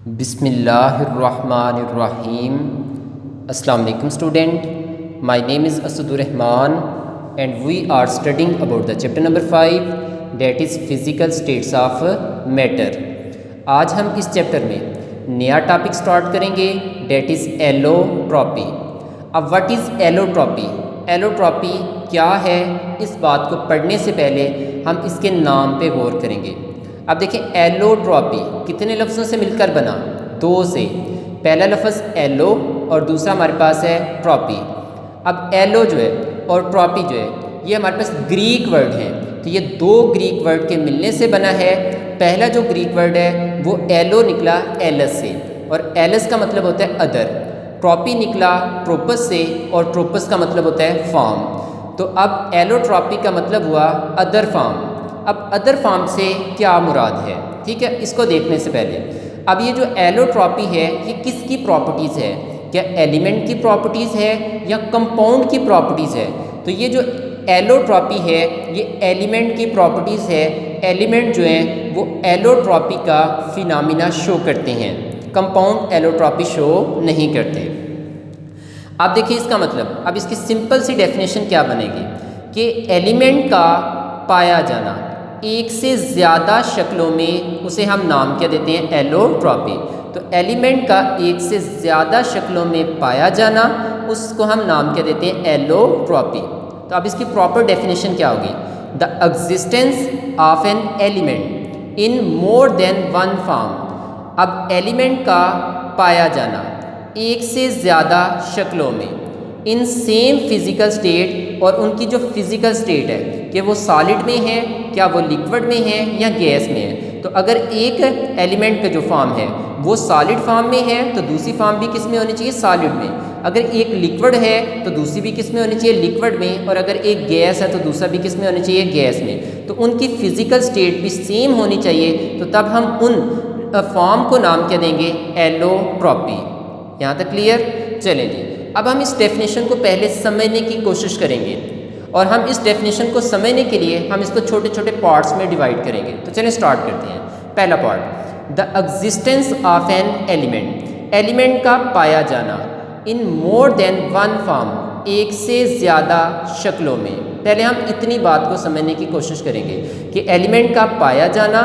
बिस्मिल्लाहिर्रहमानिर्रहीम। अस्सलाम वालेकुम student, my name is Asadurrahman and we are studying about the chapter number 5 that is physical states of matter. आज हम इस चैप्टर में नया टॉपिक स्टार्ट करेंगे डेट इज़ एलोट्रॉपी। अब व्हाट इज़ एलोट्रॉपी? एलोट्रॉपी क्या है, इस बात को पढ़ने से पहले हम इसके नाम पे गौर करेंगे। अब देखिए, एलोट्रॉपी कितने लफ्ज़ों से मिलकर बना? दो से। पहला लफ्ज़ एलो और दूसरा हमारे पास है ट्रॉपी। अब एलो जो है और ट्रॉपी जो है ये हमारे पास ग्रीक वर्ड है, तो ये दो ग्रीक वर्ड के मिलने से बना है। पहला जो ग्रीक वर्ड है वो एलो निकला एलस से, और एलस का मतलब होता है अदर। ट्रॉपी निकला ट्रोपस से, और ट्रोपस का मतलब होता है फॉर्म। तो अब एलोट्रॉपी का मतलब हुआ अदर फॉर्म। अब अदर फॉर्म से क्या मुराद है, ठीक है, इसको देखने से पहले अब ये जो एलोट्रॉपी है ये किसकी प्रॉपर्टीज़ है? क्या एलिमेंट की प्रॉपर्टीज़ है या कंपाउंड की प्रॉपर्टीज़ है? तो ये जो एलोट्रॉपी है ये एलिमेंट की प्रॉपर्टीज़ है। एलिमेंट जो हैं वो एलोट्रॉपी का फिनोमिना शो करते हैं, कंपाउंड एलोट्रॉपी शो नहीं करते। अब देखिए इसका मतलब, अब इसकी सिंपल सी डेफिनेशन क्या बनेगी कि एलिमेंट का पाया जाना एक से ज़्यादा शक्लों में, उसे हम नाम क्या देते हैं? एलोट्रॉपी। तो एलिमेंट का एक से ज़्यादा शक्लों में पाया जाना, उसको हम नाम क्या देते हैं? एलोट्रॉपी। तो अब इसकी प्रॉपर डेफिनेशन क्या होगी? The existence of an element in more than one form. अब एलिमेंट का पाया जाना एक से ज़्यादा शक्लों में, इन सेम फिज़िकल स्टेट, और उनकी जो फिज़िकल स्टेट है कि वो सॉलिड में है, क्या वो लिक्विड में है या गैस में है। तो अगर एक एलिमेंट का जो फॉर्म है वो सॉलिड फॉर्म में है तो दूसरी फॉर्म भी किस में होनी चाहिए? सॉलिड में। अगर एक लिक्विड है तो दूसरी भी किस में होनी चाहिए? लिक्विड में। और अगर एक गैस है तो दूसरा भी किस में होनी चाहिए? गैस में। तो उनकी फ़िज़िकल स्टेट भी सेम होनी चाहिए, तो तब हम उन फॉर्म को नाम क्या देंगे? एलोट्रॉपी। यहाँ तक क्लियर? चलें जी, अब हम इस डेफिनेशन को पहले समझने की कोशिश करेंगे, और हम इस डेफिनेशन को समझने के लिए हम इसको छोटे छोटे पार्ट्स में डिवाइड करेंगे। तो चलिए स्टार्ट करते हैं। पहला part, the existence of an element, element का पाया जाना इन मोर देन वन फॉर्म, एक से ज़्यादा शक्लों में। पहले हम इतनी बात को समझने की कोशिश करेंगे कि एलिमेंट का पाया जाना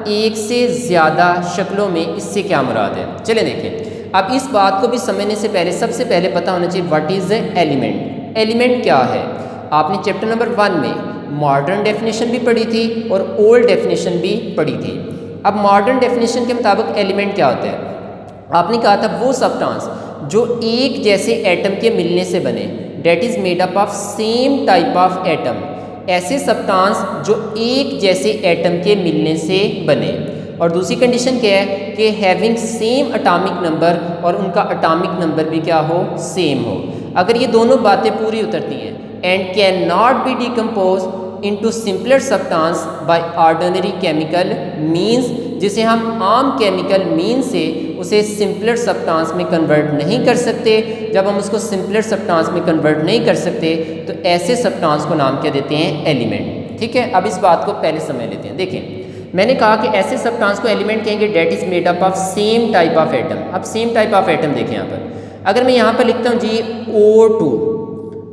एक से ज़्यादा शक्लों में, इससे क्या मुराद है। चलें देखें। अब इस बात को भी समझने से पहले सबसे पहले पता होना चाहिए व्हाट इज़ एलिमेंट। एलिमेंट क्या है? आपने चैप्टर नंबर 1 में मॉडर्न डेफिनेशन भी पढ़ी थी और ओल्ड डेफिनेशन भी पढ़ी थी। अब मॉडर्न डेफिनेशन के मुताबिक एलिमेंट क्या होता है? आपने कहा था वो सब्सटेंस जो एक जैसे एटम के मिलने से बने, date is made up of same type of atom. ऐसे सब्सटेंस जो एक जैसे एटम के मिलने से बने। और दूसरी कंडीशन क्या है कि हैविंग सेम एटॉमिक नंबर, और उनका एटॉमिक नंबर भी क्या हो? सेम हो। अगर ये दोनों बातें पूरी उतरती हैं, and can not be decompose into simpler substance by ordinary chemical means, जिसे हम आम केमिकल मीन से उसे सिंपलर सब्सटेंस में कन्वर्ट नहीं कर सकते। जब हम उसको सिंपलर सब्सटेंस में कन्वर्ट नहीं कर सकते तो ऐसे सब्सटेंस को नाम क्या देते हैं? एलिमेंट। ठीक है, अब इस बात को पहले समझ लेते हैं। देखिए, मैंने कहा कि ऐसे सब्सटेंस को एलिमेंट कहेंगे date is made up of same type of atom. अब सेम टाइप ऑफ एटम देखें यहाँ पर, अगर मैं यहाँ पर लिखता हूँ जी O2,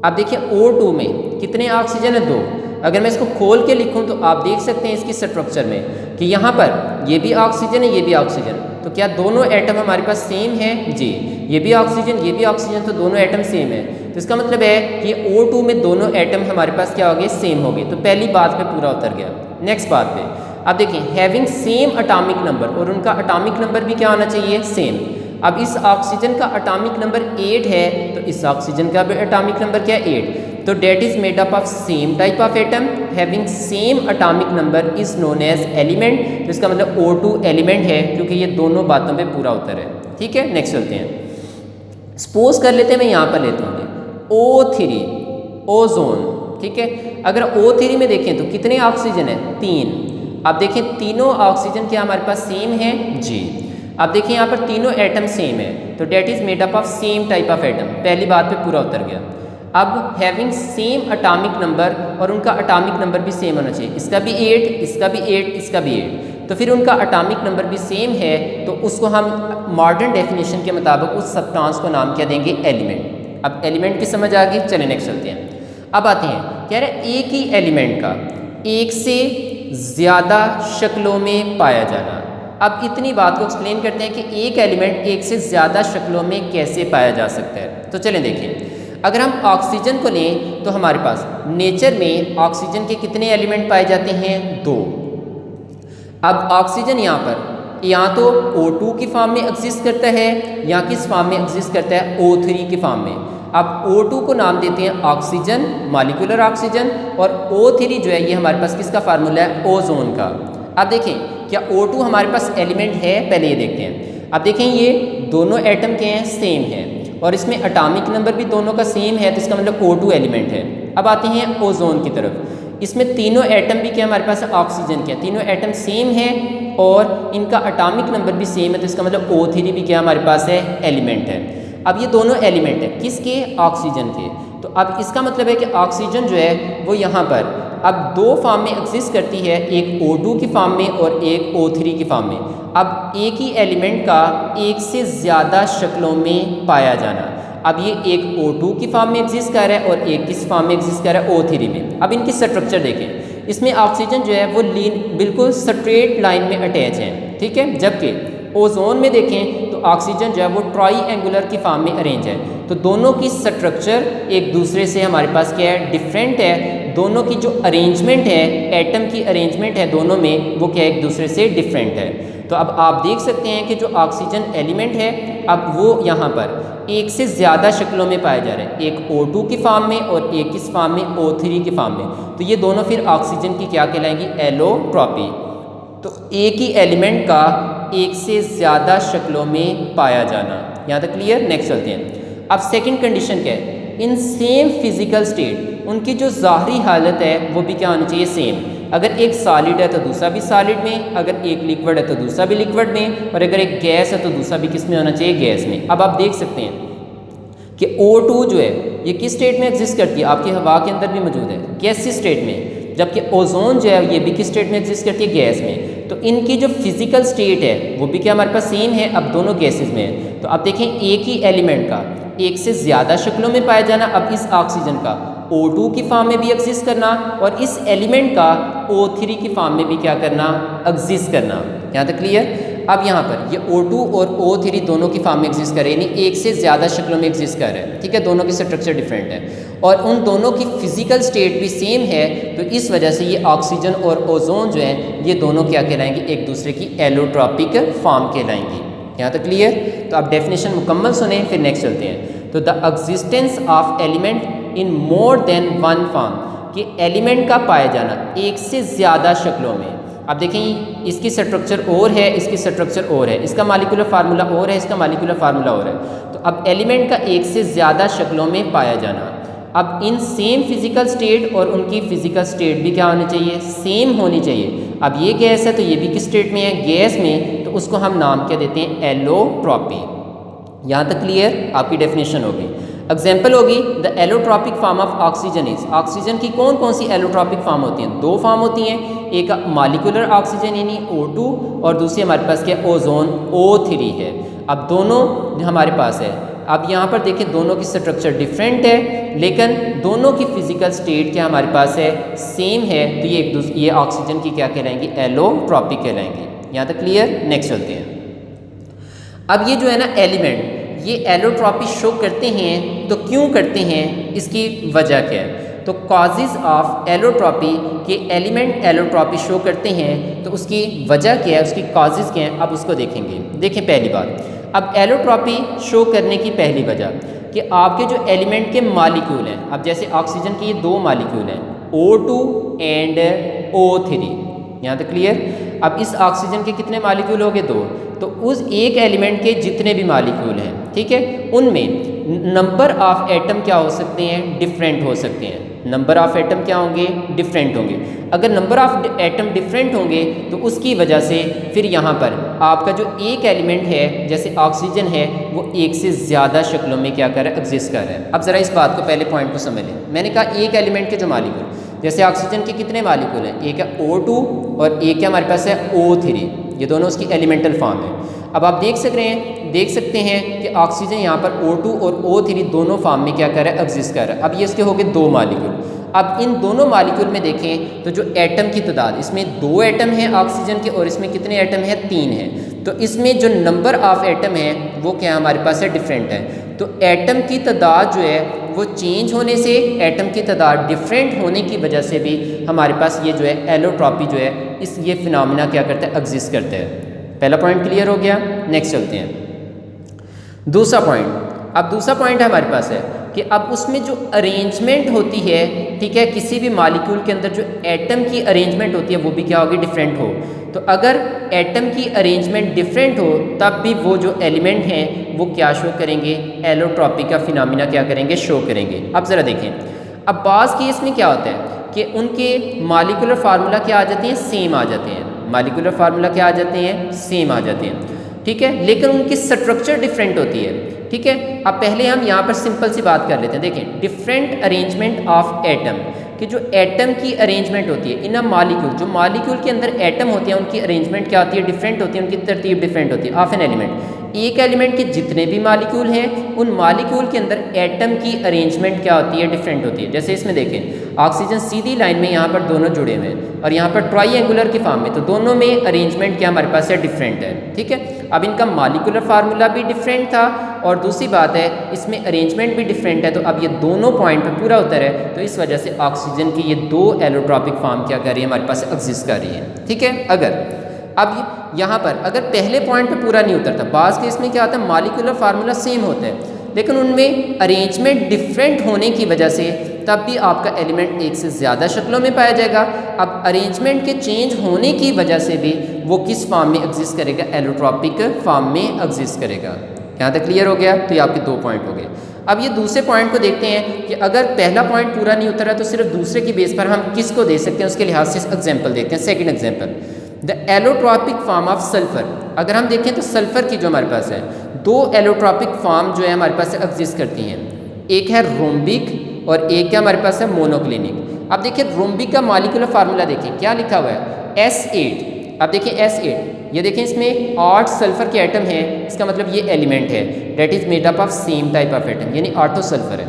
अब देखिए O2 में कितने ऑक्सीजन है? 2। अगर मैं इसको खोल के लिखूँ तो आप देख सकते हैं इसकी स्ट्रक्चर में कि यहाँ पर ये भी ऑक्सीजन है, ये भी ऑक्सीजन। तो क्या दोनों एटम हमारे पास सेम है? जी, ये भी ऑक्सीजन, ये भी ऑक्सीजन, तो दोनों एटम सेम है। तो इसका मतलब है कि O2 में दोनों एटम हमारे पास क्या हो गए? सेम हो गए। तो पहली बात पे पूरा उतर गया। नेक्स्ट बात पे अब देखिए, हैविंग सेम एटॉमिक नंबर, और उनका एटॉमिक नंबर भी क्या होना चाहिए? सेम। अब इस ऑक्सीजन का एटॉमिक नंबर 8 है, तो इस ऑक्सीजन का भी एटॉमिक नंबर क्या है? 8। तो that is made up of same type of atom having same atomic number is known as element. तो इसका मतलब O2 एलिमेंट है, क्योंकि ये दोनों बातों पे पूरा उतर है। ठीक है, नेक्स्ट चलते हैं। सपोज कर लेते हैं, मैं यहाँ पर लेता हूँ O3, ओजोन। ठीक है, अगर O3 में देखें तो कितने ऑक्सीजन है? 3। अब देखें तीनों ऑक्सीजन क्या हमारे पास सेम है? जी। अब देखिए यहाँ पर तीनों एटम सेम है, तो that is made up of same type of atom. पहली बात पे पूरा उतर गया। अब हैविंग सेम एटॉमिक नंबर, और उनका एटॉमिक नंबर भी सेम होना चाहिए। इसका भी 8, इसका भी 8, इसका भी 8। तो फिर उनका एटॉमिक नंबर भी सेम है, तो उसको हम मॉडर्न डेफिनेशन के मुताबिक उस सब्सटेंस को नाम क्या देंगे, एलिमेंट। अब एलिमेंट की समझ आ गई, चले नेक्स्ट चलते हैं। अब आते हैं, कह रहे एक ही एलिमेंट का एक से ज़्यादा शक्लों में पाया जाना। अब इतनी बात को एक्सप्लेन करते हैं कि एक एलिमेंट एक से ज़्यादा शक्लों में कैसे पाया जा सकता है। तो चलें देखें, अगर हम ऑक्सीजन को लें तो हमारे पास नेचर में ऑक्सीजन के कितने एलिमेंट पाए जाते हैं, 2। अब ऑक्सीजन यहाँ पर या तो O2 की फॉर्म में एग्जिस्ट करता है या किस फॉर्म में एग्जिस्ट करता है, O3 की फॉर्म में। अब O2 को नाम देते हैं ऑक्सीजन, मॉलिक्यूलर ऑक्सीजन, और O3 जो है ये हमारे पास किसका फार्मूला है, ओजोन का। अब देखें क्या O2 हमारे पास एलिमेंट है, पहले ये देखते हैं। अब देखें ये दोनों एटम के हैं, सेम है, और इसमें एटॉमिक नंबर भी दोनों का सेम है, तो इसका मतलब O2 एलिमेंट है। अब आते हैं ओजोन की तरफ, इसमें तीनों एटम भी क्या हमारे पास ऑक्सीजन के, तीनों एटम सेम है और इनका एटॉमिक नंबर भी सेम है, तो इसका मतलब O3 भी क्या हमारे पास है, एलिमेंट है। अब ये दोनों एलिमेंट है किसके, ऑक्सीजन के। तो अब इसका मतलब है कि ऑक्सीजन जो है वो यहाँ पर अब 2 फॉर्म में एग्जिस्ट करती है, एक O2 की फॉर्म में और एक O3 की फॉर्म में। अब एक ही एलिमेंट का एक से ज़्यादा शक्लों में पाया जाना। अब ये एक O2 की फॉर्म में एग्जिस्ट कर रहा है और एक किस फॉर्म में एग्जिस्ट कर रहा है, O3 में। अब इनकी स्ट्रक्चर देखें, इसमें ऑक्सीजन जो है वो बिल्कुल स्ट्रेट लाइन में अटैच है, ठीक है, जबकि ओजोन में देखें तो ऑक्सीजन जो है वो ट्राईएंगुलर की फॉर्म में अरेंज है। तो दोनों की स्ट्रक्चर एक दूसरे से हमारे पास क्या है, डिफरेंट है। दोनों की जो अरेंजमेंट है, एटम की अरेंजमेंट है दोनों में, वो क्या एक दूसरे से डिफरेंट है। तो अब आप देख सकते हैं कि जो ऑक्सीजन एलिमेंट है अब वो यहाँ पर एक से ज़्यादा शक्लों में पाए जा रहे हैं, एक O2 की फॉर्म में और एक किस फॉर्म में, O3 की फॉर्म में। तो ये दोनों फिर ऑक्सीजन की क्या कहलाएंगी, एलोट्रॉपी। तो एक ही एलिमेंट का एक से ज़्यादा शक्लों में पाया जाना, यहाँ तक क्लियर। नेक्स्ट चलते हैं। अब सेकंड कंडीशन क्या है, इन सेम फिजिकल स्टेट, उनकी जो ज़ाहरी हालत है वो भी क्या होनी चाहिए, सेम। अगर एक सॉलिड है तो दूसरा भी सॉलिड में, अगर एक लिक्विड है तो दूसरा भी लिक्विड में, और अगर एक गैस है तो दूसरा भी किस में होना चाहिए, गैस में। अब आप देख सकते हैं कि O2 जो है ये किस स्टेट में एग्जिस्ट करती है, आपकी हवा के अंदर भी मौजूद है, गैसी स्टेट में, जबकि ओजोन जो है ये भी किस स्टेट में एग्जिस्ट करती है, गैस में। तो इनकी जो फिजिकल स्टेट है वो भी क्या हमारे पास सेम है, अब दोनों गैसेज में है। तो अब देखें एक ही एलिमेंट का एक से ज़्यादा शक्लों में पाया जाना, अब इस ऑक्सीजन का O2 की फॉर्म में भी एग्जिस्ट करना और इस एलिमेंट का O3 की फॉर्म में भी क्या करना, एग्जिस्ट करना। यहाँ तक क्लियर। अब यहाँ पर ये O2 और O3 दोनों की फॉर्म में एग्जिस्ट कर रहे हैं, यानी एक से ज़्यादा शक्लों में एग्जिस्ट कर रहे हैं, ठीक है। दोनों की स्ट्रक्चर डिफरेंट है और उन दोनों की फिजिकल स्टेट भी सेम है, तो इस वजह से ये ऑक्सीजन और ओजोन जो है ये दोनों क्या कहलाएंगे, एक दूसरे की एलोट्रॉपिक फॉर्म कहलाएंगी। यहाँ तक क्लियर। तो आप डेफिनेशन मुकम्मल सुने, फिर नेक्स्ट चलते हैं। तो the existence of element in more than one form, कि एलिमेंट का पाया जाना एक से ज़्यादा शक्लों में। अब देखें इसकी स्ट्रक्चर और है, इसकी स्ट्रक्चर और है, इसका मॉलिक्यूलर फार्मूला और है, इसका मॉलिक्यूलर फार्मूला और है। तो अब एलिमेंट का एक से ज़्यादा शक्लों में पाया जाना, अब इन सेम फिजिकल स्टेट और उनकी फिजिकल स्टेट भी क्या होनी चाहिए, सेम होनी चाहिए। अब ये गैस है तो ये भी किस स्टेट में है, गैस में, तो उसको हम नाम क्या देते हैं, एलोट्रॉपी। यहाँ तक क्लियर, आपकी डेफिनेशन होगी। एग्जाम्पल होगी the allotropic form of oxygen is, oxygen की कौन कौन सी एलोट्रॉपिक फॉर्म होती हैं, 2 फॉर्म होती हैं, एक मॉलिक्यूलर ऑक्सीजन यानी O2 और दूसरी हमारे पास क्या, ओजोन O3 है। अब दोनों हमारे पास है, अब यहाँ पर देखें दोनों की स्ट्रक्चर डिफरेंट है, लेकिन दोनों की फिजिकल स्टेट क्या हमारे पास है, सेम है। तो ये ऑक्सीजन की क्या कहलाएंगी, एलोट्रॉपिक कहलाएंगी। यहाँ तक क्लियर। नेक्स्ट चलते हैं। अब ये जो है ना एलिमेंट, ये एलोट्रॉपी शो करते हैं, तो क्यों करते हैं, इसकी वजह क्या है। तो कॉजेज़ ऑफ एलोट्रॉपी, के एलिमेंट एलोट्रॉपी शो करते हैं, तो उसकी वजह क्या है, उसकी कॉजेज़ क्या हैं, अब उसको देखेंगे। देखें पहली बात, अब एलोट्रॉपी शो करने की पहली वजह कि आपके जो एलिमेंट के मॉलिक्यूल हैं, अब जैसे ऑक्सीजन के ये 2 मॉलिक्यूल हैं, O2 एंड O3, यहाँ तक क्लियर। अब इस ऑक्सीजन के कितने मॉलिक्यूल हो गए, 2, तो उस एक एलिमेंट के जितने भी मॉलिक्यूल हैं, ठीक है, उनमें नंबर ऑफ एटम क्या हो सकते हैं, डिफरेंट हो सकते हैं। नंबर ऑफ एटम क्या होंगे, डिफरेंट होंगे। अगर नंबर ऑफ एटम डिफरेंट होंगे तो उसकी वजह से फिर यहाँ पर आपका जो एक एलिमेंट है, जैसे ऑक्सीजन है, वो एक से ज़्यादा शक्लों में क्या कर रहा है, एग्जिस्ट कर रहा है। अब ज़रा इस बात को पहले पॉइंट को समझ लें। मैंने कहा एक एलिमेंट के जो मॉलिक्यूल, जैसे ऑक्सीजन के कितने मालिक्यूल हैं, एक है O2 और एक है हमारे पास है O3, ये दोनों उसकी एलिमेंटल फॉर्म है। अब आप देख सकते हैं कि ऑक्सीजन यहाँ पर O2 और O3 दोनों फॉर्म में क्या कर रहा है, एग्जिस्ट कर रहा है। अब ये इसके हो गए 2 मालिक्यूल। अब इन दोनों मालिक्यूल में देखें तो जो एटम की तादाद, इसमें 2 एटम हैं ऑक्सीजन के और इसमें कितने एटम हैं, 3 हैं। तो इसमें जो नंबर ऑफ एटम है वो क्या हमारे पास है, डिफरेंट है। तो एटम की तादाद जो है वो चेंज होने से, एटम की तादाद डिफरेंट होने की वजह से भी हमारे पास ये जो है एलोट्रॉपी जो है ये फिनोमेना क्या करता है, एग्जिस्ट करता है। पहला पॉइंट क्लियर हो गया। नेक्स्ट चलते हैं दूसरा पॉइंट। अब दूसरा पॉइंट हमारे पास है कि अब उसमें जो अरेंजमेंट होती है, ठीक है, किसी भी मालिक्यूल के अंदर जो एटम की अरेंजमेंट होती है वो भी क्या होगी, डिफरेंट हो। तो अगर एटम की अरेंजमेंट डिफरेंट हो तब भी वो जो एलिमेंट हैं वो क्या शो करेंगे, एलोट्रॉपी का फिनोमेना क्या करेंगे, शो करेंगे। अब ज़रा देखें, अब बाज़ केस में क्या होता है कि उनके मालिकुलर फार्मूला क्या आ जाते हैं, सेम आ जाते हैं। मालिकुलर फार्मूला क्या आ जाते हैं, सेम आ जाते हैं, ठीक है, लेकिन उनकी स्ट्रक्चर डिफरेंट होती है, ठीक है। अब पहले हम यहाँ पर सिंपल सी बात कर लेते हैं। देखें, डिफरेंट अरेंजमेंट ऑफ एटम, कि जो एटम की अरेंजमेंट होती है इन अ मालिक्यूल, जो मालिक्यूल के अंदर एटम होते हैं उनकी अरेंजमेंट क्या होती है, डिफरेंट होती है, उनकी तरतीब डिफरेंट होती है ऑफ एन एलिमेंट। एक एलिमेंट के जितने भी मालिक्यूल हैं उन मालिक्यूल के अंदर एटम की अरेंजमेंट क्या होती है, डिफरेंट होती है। जैसे इसमें देखें, ऑक्सीजन सीधी लाइन में यहाँ पर दोनों जुड़े हुए हैं और यहाँ पर ट्राईएंगुलर की फॉर्म में, तो दोनों में अरेंजमेंट क्या हमारे पास है, डिफरेंट है, ठीक है। अब इनका मालिकुलर फार्मूला भी डिफरेंट था और दूसरी बात है इसमें अरेंजमेंट भी डिफरेंट है। तो अब ये दोनों पॉइंट पे पूरा उतर है, तो इस वजह से ऑक्सीजन की ये 2 एलोट्रॉपिक फॉर्म क्या कर रही है, हमारे पास एग्जिस्ट कर रही है, ठीक है। अगर अब यहाँ पर अगर पहले पॉइंट पे पूरा नहीं उतरता, बाज़ केस में क्या होता है, मालिकुलर फार्मूला सेम होता है लेकिन उनमें अरेंजमेंट डिफरेंट होने की वजह से तब भी आपका एलिमेंट एक से ज़्यादा शक्लों में पाया जाएगा। अब अरेंजमेंट के चेंज होने की वजह से भी वो किस फॉर्म में एग्जिस्ट करेगा, एलोट्रॉपिक फॉर्म में एग्जिस्ट करेगा। यहाँ तक क्लियर हो गया। तो ये आपके 2 पॉइंट हो गए। अब ये दूसरे पॉइंट को देखते हैं कि अगर पहला पॉइंट पूरा नहीं उतरा तो सिर्फ दूसरे की बेस पर हम किसको दे सकते हैं, उसके लिहाज से एग्जाम्पल देखते हैं। Second example, the allotropic form of sulphur. अगर हम देखें तो सल्फर की जो हमारे पास है 2 एलोट्रॉपिक फॉर्म जो है हमारे पास एग्जिस्ट करती हैं, एक है रोम्बिक और एक है हमारे पास है मोनोक्लिनिक। अब देखिए रोम्बिक का मॉलिक्यूलर फार्मूला देखिए क्या लिखा हुआ है, S8। अब देखिए S8, ये देखिए इसमें 8 सल्फर के एटम हैं, इसका मतलब ये एलिमेंट है that is made up of same type of atom, यानी 8 सल्फर है।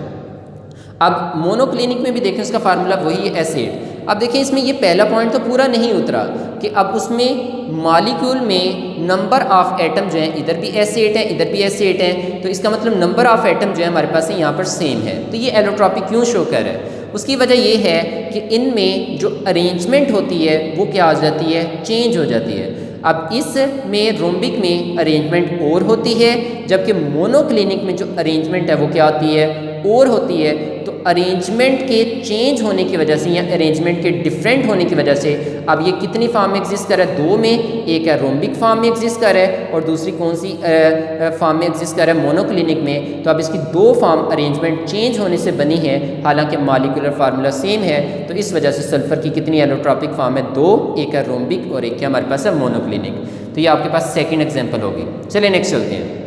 अब मोनोक्लिनिक में भी देखें उसका फार्मूला वही है S8। अब देखिए इसमें ये पहला पॉइंट तो पूरा नहीं उतरा कि अब उसमें मॉलिक्यूल में नंबर ऑफ एटम जो है इधर भी S8 है इधर भी S8 है, तो इसका मतलब नंबर ऑफ एटम जो है हमारे पास है यहाँ पर सेम है। तो ये एलोट्रॉपी क्यों शो कर रहा है, उसकी वजह ये है कि इनमें जो अरेंजमेंट होती है वो क्या हो जाती है, चेंज हो जाती है। अब इसमें रोम्बिक में अरेंजमेंट और होती है जबकि मोनोक्लिनिक में जो अरेंजमेंट है वो क्या होती है, और होती है। तो अरेंजमेंट के चेंज होने की वजह से या अरेंजमेंट के डिफरेंट होने की वजह से अब ये कितनी फॉर्म में एग्जिस्ट कर रहा है, 2 में, एक है रोम्बिक फॉर्म में एग्जिस्ट कर रहा है और दूसरी कौन सी फॉर्म में एग्जिस्ट कर रहा है, मोनोक्लिनिक में। तो अब इसकी 2 फॉर्म अरेंजमेंट चेंज होने से बनी है, हालांकि मॉलिक्यूलर फार्मूला सेम है। तो इस वजह से सल्फर की कितनी एलोट्रॉपिक फॉर्म है, 2, एक है रोम्बिक और एक है हमारे पास है मोनोक्लिनिक। तो ये आपके पास सेकेंड एग्जाम्पल होगी। चलिए नेक्स्ट चलते हैं।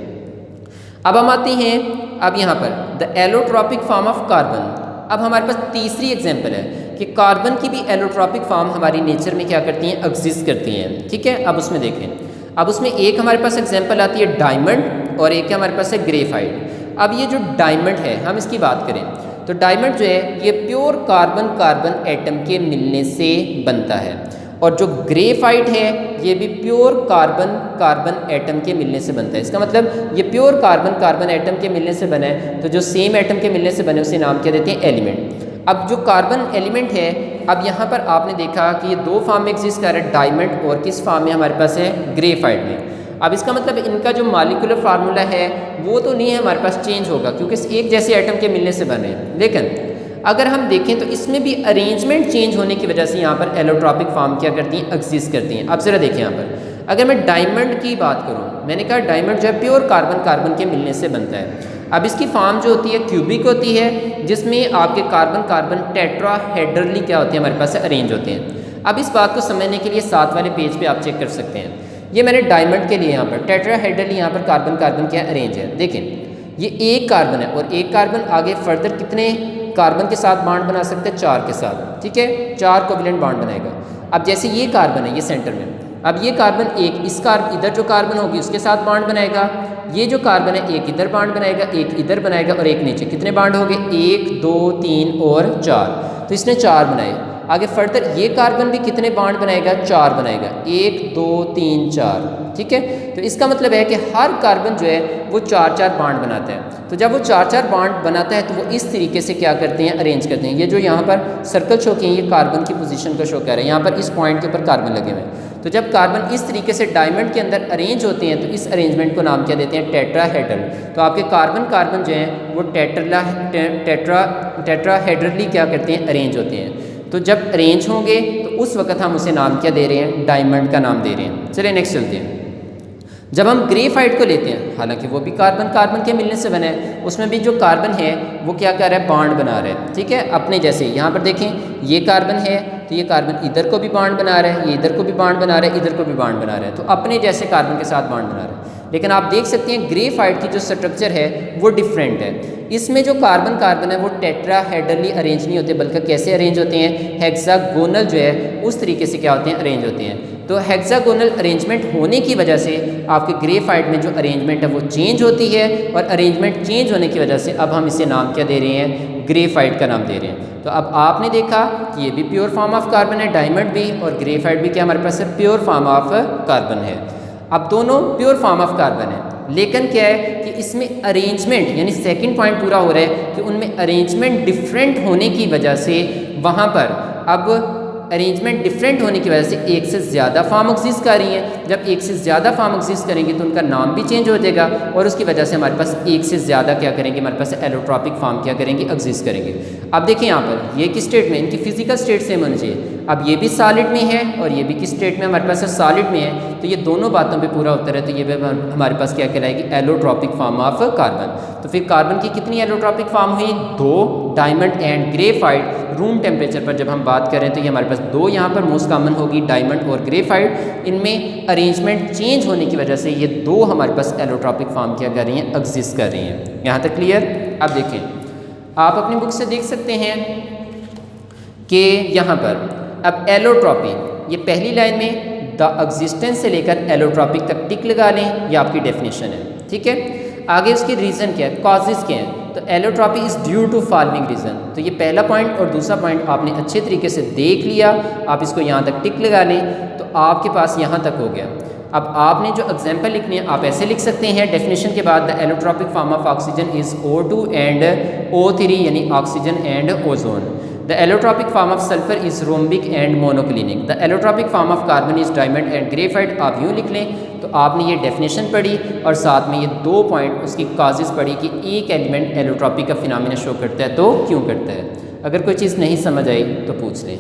अब हम आते हैं अब यहाँ पर the allotropic form of carbon. अब हमारे पास तीसरी एग्जाम्पल है कि कार्बन की भी एलोट्रॉपिक फॉर्म हमारी नेचर में क्या करती हैं, एग्जिस्ट करती हैं, ठीक है। अब उसमें देखें, अब उसमें एक हमारे पास एग्जाम्पल आती है डायमंड और एक है हमारे पास है ग्रेफाइट। अब ये जो डायमंड है हम इसकी बात करें तो डायमंड जो है ये प्योर कार्बन कार्बन एटम के मिलने से बनता है और जो ग्रेफाइट है ये भी प्योर कार्बन कार्बन एटम के मिलने से बनता है। इसका मतलब ये प्योर कार्बन कार्बन एटम के मिलने से बना है, तो जो सेम एटम के मिलने से बने उसे नाम क्या देते हैं, एलिमेंट। अब जो कार्बन एलिमेंट है, अब यहाँ पर आपने देखा कि ये 2 फॉर्म में एग्जिस्ट कर रहा है, डायमंड और किस फॉर्म में हमारे पास है, ग्रेफाइट में। अब इसका मतलब इनका जो मॉलिक्यूलर फार्मूला है वो तो नहीं है हमारे पास चेंज होगा क्योंकि एक जैसे एटम के मिलने से बने, लेकिन अगर हम देखें तो इसमें भी अरेंजमेंट चेंज होने की वजह से यहाँ पर एलोट्रॉपिक फॉर्म क्या करती हैं, एग्जिस्ट करती हैं। अब ज़रा देखें यहाँ पर अगर मैं डायमंड की बात करूँ, मैंने कहा डायमंड जो है प्योर कार्बन कार्बन के मिलने से बनता है। अब इसकी फॉर्म जो होती है क्यूबिक होती है जिसमें आपके कार्बन कार्बन टेट्राहेड्रली क्या होते हैं हमारे पास अरेंज होते हैं। अब इस बात को समझने के लिए 7 वाले पेज पे आप चेक कर सकते हैं। ये मैंने डायमंड के लिए यहाँ पर टेट्राहेड्रली यहाँ पर कार्बन कार्बन क्या अरेंज है। देखें ये एक कार्बन है और एक कार्बन आगे फर्दर कितने कार्बन के साथ बॉन्ड बना सकता है 4 के साथ, ठीक है, 4 कोवेलेंट बॉन्ड बनाएगा। अब जैसे ये कार्बन है, ये सेंटर में, अब ये कार्बन एक इस इधर जो कार्बन होगी उसके साथ बॉन्ड बनाएगा, ये जो कार्बन है एक इधर बॉन्ड बनाएगा, एक इधर बनाएगा और एक नीचे। कितने बॉन्ड हो गए? 1 2 3 और 4। तो इसने 4 बनाए। आगे फर्दर ये कार्बन भी कितने बॉन्ड बनाएगा? 4 बनाएगा, 1 2 3 4, ठीक है। तो इसका मतलब है कि हर कार्बन जो है वो 4 बॉन्ड बनाता है। तो जब वो 4 बॉन्ड बनाता है तो वो इस तरीके से क्या करते हैं? अरेंज करते हैं। ये जो यहाँ पर सर्कल शो किए हैं ये कार्बन की पोजीशन को शो कर रहे हैं। यहाँ पर इस पॉइंट के ऊपर कार्बन लगे हुए हैं। तो जब कार्बन इस तरीके से डायमंड के अंदर अरेंज होते हैं तो इस अरेंजमेंट को नाम क्या देते हैं? टेट्राहेड्रल। तो आपके कार्बन जो हैं वो टेट्राहेड्रली क्या करते हैं? अरेंज होते हैं। तो जब अरेंज होंगे तो उस वक्त हम उसे नाम क्या दे रहे हैं? डायमंड का नाम दे रहे हैं। चलिए नेक्स्ट चलते हैं। जब हम ग्रेफाइट को लेते हैं, हालांकि वो भी कार्बन के मिलने से बना है, उसमें भी जो कार्बन है वो क्या कर रहा है? बॉन्ड बना रहा है, ठीक है। अपने जैसे यहाँ पर देखें, ये कार्बन है तो ये कार्बन इधर को भी बॉन्ड बना रहा है, ये इधर को भी बॉन्ड बना रहा है, इधर को भी बॉन्ड बना रहा है। तो अपने जैसे कार्बन के साथ बॉन्ड बना रहा है। लेकिन आप देख सकते हैं ग्रेफाइट की जो स्ट्रक्चर है वो डिफरेंट है। इसमें जो कार्बन है वो टेट्राहेड्रली अरेंज नहीं होते, बल्कि कैसे अरेंज होते हैं? हेक्सागोनल जो है उस तरीके से क्या होते हैं? अरेंज होते हैं। तो हेक्सागोनल अरेंजमेंट होने की वजह से आपके ग्रेफाइट में जो अरेंजमेंट है वो चेंज होती है, और अरेंजमेंट चेंज होने की वजह से अब हम इसे नाम क्या दे रहे हैं? ग्रेफाइट का नाम दे रहे हैं। तो अब आपने देखा कि ये भी प्योर फॉर्म ऑफ कार्बन है, डायमंड भी, और ग्रेफाइट भी क्या हमारे पास है? प्योर फॉर्म ऑफ कार्बन है। अब दोनों प्योर फॉर्म ऑफ कार्बन है, लेकिन क्या है कि इसमें अरेंजमेंट, यानी सेकंड पॉइंट पूरा हो रहा है कि उनमें अरेंजमेंट डिफरेंट होने की वजह से वहाँ पर अब अरेंजमेंट डिफरेंट होने की वजह से एक से ज़्यादा फार्म एग्जिस्ट कर रही हैं। जब एक से ज़्यादा फार्म एग्जिस्ट करेंगे तो उनका नाम भी चेंज हो जाएगा, और उसकी वजह से हमारे पास एक से ज़्यादा क्या करेंगे? हमारे पास एलोट्रॉपिक फार्म क्या करेंगे? एग्जिस्ट करेंगे। अब देखिए यहाँ पर ये किस स्टेट में, इनकी फिजिकल स्टेट सेम होनी चाहिए। अब ये भी सॉलिड में है और ये भी किस स्टेट में हमारे पास सॉलिड में है। तो ये दोनों बातों पे पूरा होता है तो ये हमारे पास क्या कहलाएगी? Allotropic form of carbon. तो फिर कार्बन की कितनी एलोट्रॉपिक फार्म हुई? 2। Diamond and graphite room temperature पर जब हम बात करें तो ये हमारे पास 2 यहाँ पर मोस्ट कॉमन होगी, डायमंड और ग्रेफाइट। इनमें अरेंजमेंट चेंज होने की वजह से ये 2 हमारे पास एलोट्रॉपिक फार्म क्या कर रही हैं? एग्जिस्ट कर रही हैं। यहाँ तक क्लियर? अब देखें, आप अपनी बुक से देख सकते हैं कि यहाँ पर अब एलोट्रॉपी, ये पहली लाइन में द एग्जिस्टेंस से लेकर एलोट्रॉपिक तक टिक लगा लें, ये आपकी डेफिनेशन है, ठीक है। आगे उसकी रीज़न क्या है? कॉजेज़ क्या हैं? तो allotropy is due to following reason. तो ये पहला पॉइंट और दूसरा पॉइंट आपने अच्छे तरीके से देख लिया, आप इसको यहाँ तक टिक लगा लें तो आपके पास यहाँ तक हो गया। अब आपने जो एग्जाम्पल लिखनी है आप ऐसे लिख सकते हैं डेफिनेशन के बाद, the allotropic form of oxygen is O2 and O3, यानी oxygen and ozone. The allotropic form of sulfur is rhombic and monoclinic. The allotropic form of carbon is diamond and graphite। आप यूँ लिख लें तो आपने ये डेफिनेशन पढ़ी और साथ में ये 2 पॉइंट उसकी काजेज़ पढ़ी कि एक एलिमेंट एलोट्रॉपी का फिनोमेना शो करता है तो क्यों करता है। अगर कोई चीज़ नहीं समझ आई तो पूछ लें।